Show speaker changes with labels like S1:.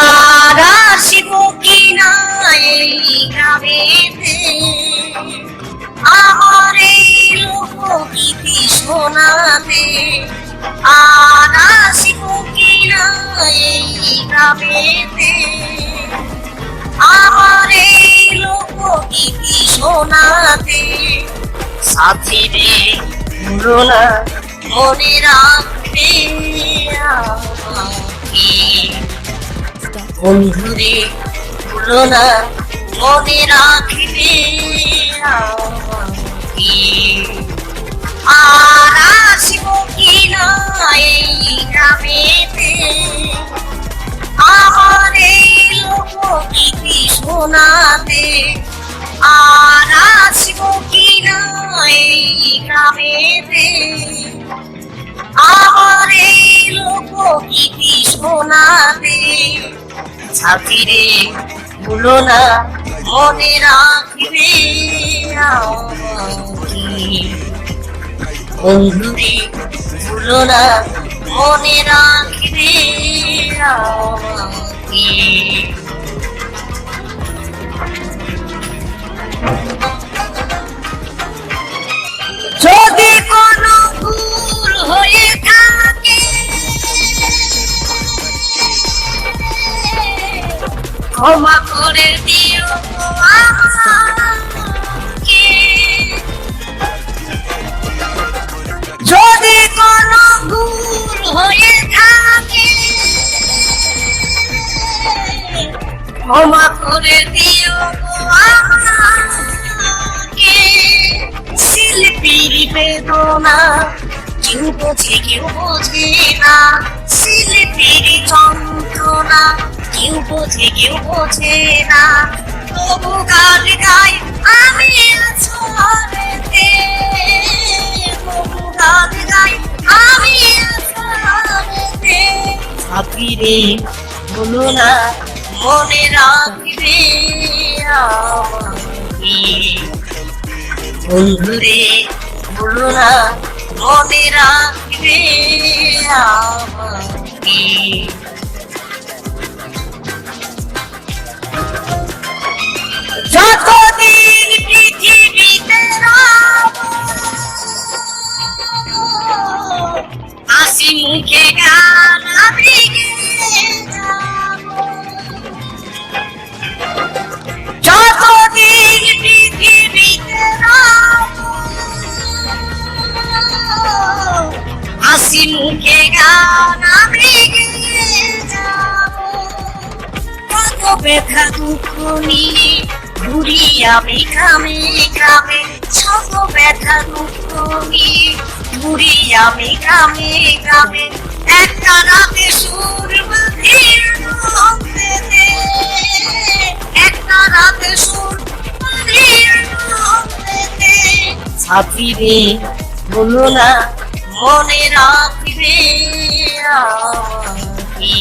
S1: আর আসিব কিনা এই গ্রামেতে, আমার এই লোকগীতি শোনাতে। আর আসিব কিনা এই গ্রামেতে, আমার এই লোকগীতি শোনাতে। সাথী রে ভুলো না, মনে রাখবে আমাকে। বন্ধু রে ভুলো না, মনে রাখবে আমাকে। আর আসিব কিনা এই গ্রামেতে, আমার এই লোকগীতি শোনাতে। আর আসিব কিনা এই গ্রামেতে, আমার এই লোকগীতি শোনাতে। সাথী রে ভুলো না, মনে রাখবে আমাকে। বন্ধু রে ভুলো না, মনে রাখবে আমাকে। যদি কোনো ভুল হয়ে থাকে, ক্ষমা করে দিও আমাকে। যদি কোনো ভুল হয়ে থাকে, ক্ষমা করে দিও আমাকে। শিল্পীর বেদনা কেউ বোঝে কেউ বোঝে না, শিল্পীর যন্ত্রণা কেউ বোঝে কেউ বোঝে না। তবু গান গাই আমি আছড়েতে, তবু গান গাই আমি আছড়েতে। সাথী রে ভুলো না, মনে রাখবে আমাকে। বন্ধু রে ভুলো না, মনে রাখবে আমাকে। যতদিন পৃথিবীতে রব, হাসি মুখে গান আমি গেয়ে যাব। যতদিন পৃথিবীতে রব, হাসি মুখে গান আমি গেয়ে যাব। কত ব্যথা দুঃখ নিয়ে ঘুরি আমি গ্রামে গ্রামে, শত ব্যথা দুঃখ নিয়ে ঘুরি আমি গ্রামে গ্রামে। একটা রাতে সুর বাঁধিয়ে, একটা রাতে সুর বাঁধিয়ে। সাথী রে ভুলো না, মনে রাখবে আমাকে।